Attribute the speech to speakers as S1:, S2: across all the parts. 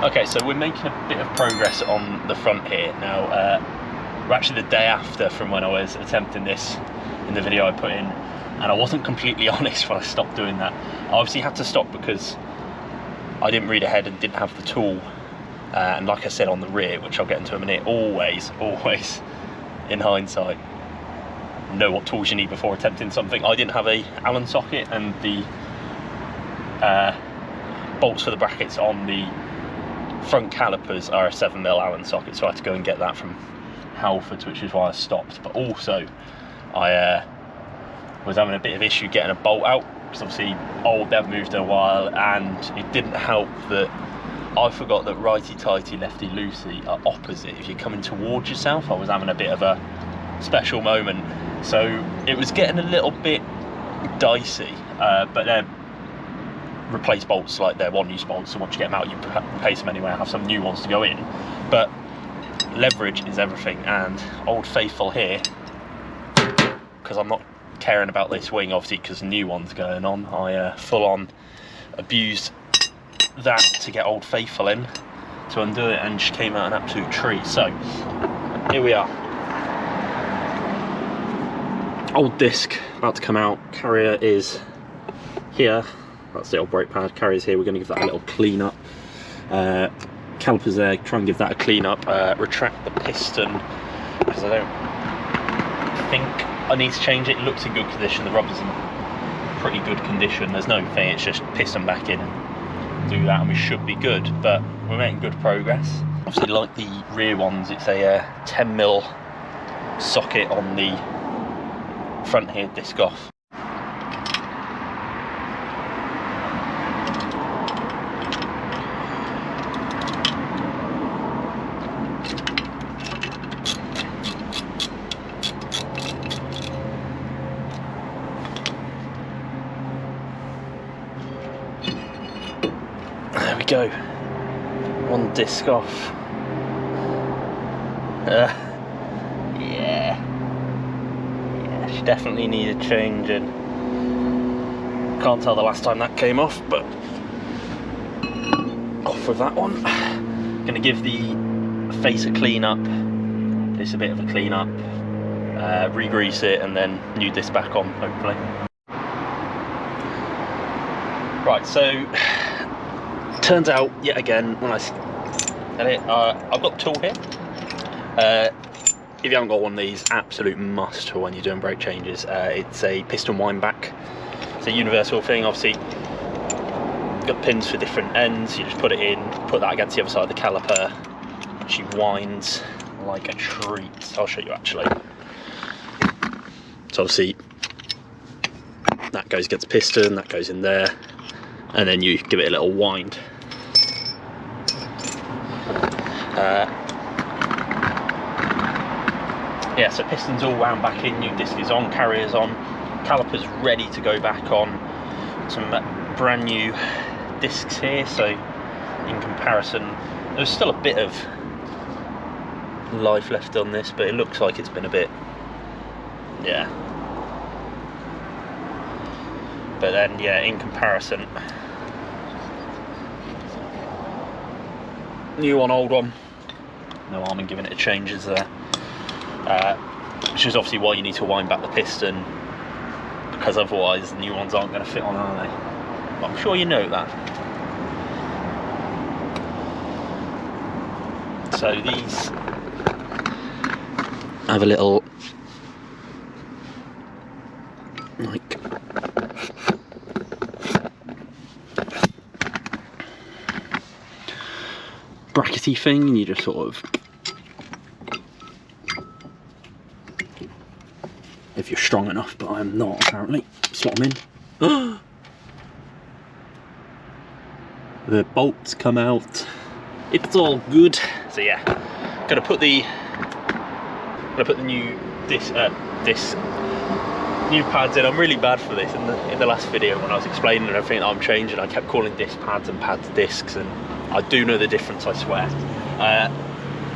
S1: Okay, so we're making a bit of progress on the front here. Now, we're actually the day after from when I was attempting this in the video I put in, and I wasn't completely honest when I stopped doing that. I obviously had to stop because I didn't read ahead and didn't have the tool. And like I said on the rear, which I'll get into in a minute, always, in hindsight, know what tools you need before attempting something. I didn't have a Allen socket, and the bolts for the brackets on the front calipers are a 7mm Allen socket, so I had to go and get that from Halfords, which is why I stopped. But also I was having a bit of issue getting a bolt out, because obviously old Dev moved in a while, and it didn't help that I forgot that righty-tighty, lefty-loosey are opposite. If you're coming towards yourself, I was having a bit of a special moment, so it was getting a little bit dicey. But then replace bolts like they're one-use bolts, so once you get them out, you replace them anyway and have some new ones to go in. But leverage is everything, and Old Faithful here, because I'm not caring about this wing obviously because the new one's going on, I full-on abused that to get Old Faithful in to undo it, and she came out an absolute treat. So here we are, old disc about to come out. Carrier is here, that's the old brake pad. Carrier's here, we're going to give that a little clean up. Calipers there, try and give that a clean up. Retract the piston because I don't think I need to change it. It looks in good condition, the rubber's in pretty good condition, there's no thing, it's just piston back in and do that and we should be good. But we're making good progress. Obviously, like the rear ones, it's a 10mm socket on the front here, disc off. There we go, one disc off. Yeah, she definitely needed changing. Can't tell the last time that came off, but off with that one. Gonna give the face a clean up, this a bit of a clean up, re-grease it, and then new disc back on, hopefully. Right, so turns out yet again when I get it, I've got the tool here. If you haven't got one of these, absolute must for when you're doing brake changes. It's a piston wind back. It's a universal thing, obviously. Got pins for different ends. You just put it in, put that against the other side of the caliper. She winds like a treat. I'll show you actually. So obviously that goes against the piston, that goes in there, and then you give it a little wind. Yeah, so piston's all wound back in, new disc is on, carrier's on, caliper's ready to go back on. Some brand new discs here, so in comparison, there's still a bit of life left on this, but it looks like it's been a bit, yeah. But then, yeah, in comparison, new one, old one, no harm in giving it a change, is there? Which is obviously why you need to wind back the piston, because otherwise the new ones aren't going to fit on, are they? But I'm sure you know that. So these have a little, like, brackety thing, and you just sort of, if you're strong enough, but I'm not apparently, slot them in. The bolts come out, it's all good. So yeah, gonna put the new new pads in. I'm really bad for this. In the last video when I was explaining everything that I'm changing, I kept calling disc pads and pads discs, and I do know the difference, I swear.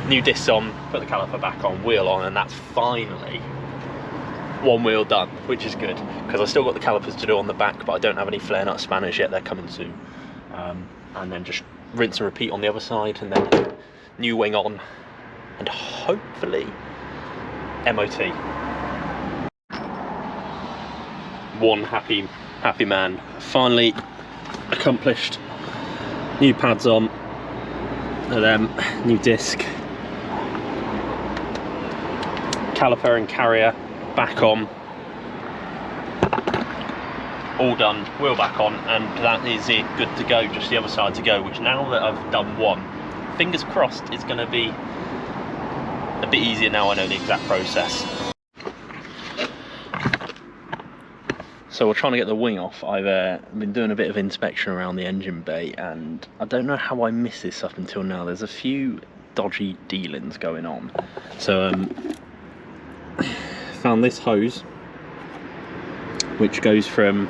S1: New discs on, put the caliper back on, wheel on, and that's finally one wheel done, which is good, because I still got the calipers to do on the back, but I don't have any flare nut spanners yet, they're coming soon. And then just rinse and repeat on the other side, and then new wing on, and hopefully MOT. One happy man. Finally accomplished. New pads on, and then new disc, caliper and carrier back on, all done, wheel back on, and that is it, good to go. Just the other side to go, which now that I've done one, fingers crossed it's going to be a bit easier now I know the exact process. So we're trying to get the wing off. I've been doing a bit of inspection around the engine bay, and I don't know how I missed this up until now. There's a few dodgy dealings going on. So found this hose, which goes from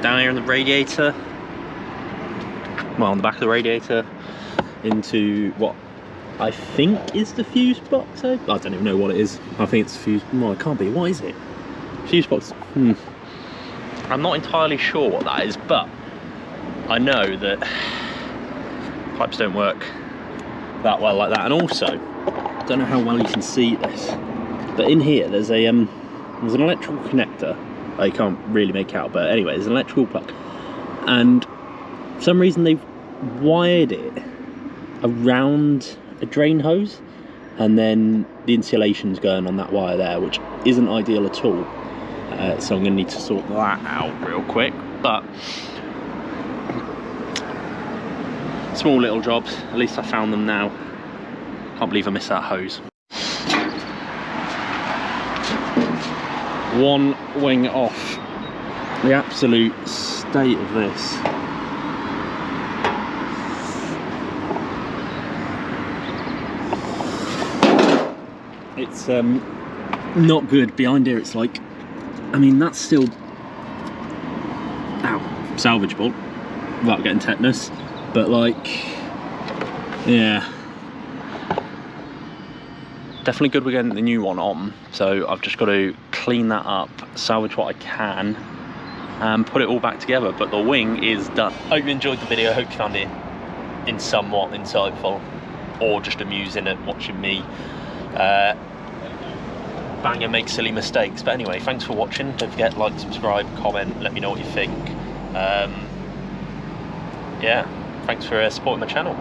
S1: down here in the radiator, well, on the back of the radiator, into what I think is the fuse box. I don't even know what it is. I think it's fuse. Well, it can't be. What is it? Fuse box. I'm not entirely sure what that is, but I know that pipes don't work that well like that. And also, I don't know how well you can see this, but in here there's a there's an electrical connector. I can't really make out, but anyway, there's an electrical plug, and for some reason they've wired it around a drain hose, and then the insulation's going on that wire there, which isn't ideal at all. So I'm going to need to sort that out real quick, but small little jobs. At least I found them now. Can't believe I missed that hose. One wing off. The absolute state of this. It's not good. Behind here it's like, I mean, that's still salvageable without getting tetanus, but like, yeah, definitely good we're getting the new one on. So I've just got to clean that up, salvage what I can, and put it all back together. But the wing is done. Hope you enjoyed the video. Hope you found it in somewhat insightful, or just amusing at watching me bang and make silly mistakes. But anyway, thanks for watching. Don't forget, like, subscribe, comment, let me know what you think. Yeah, thanks for supporting my channel.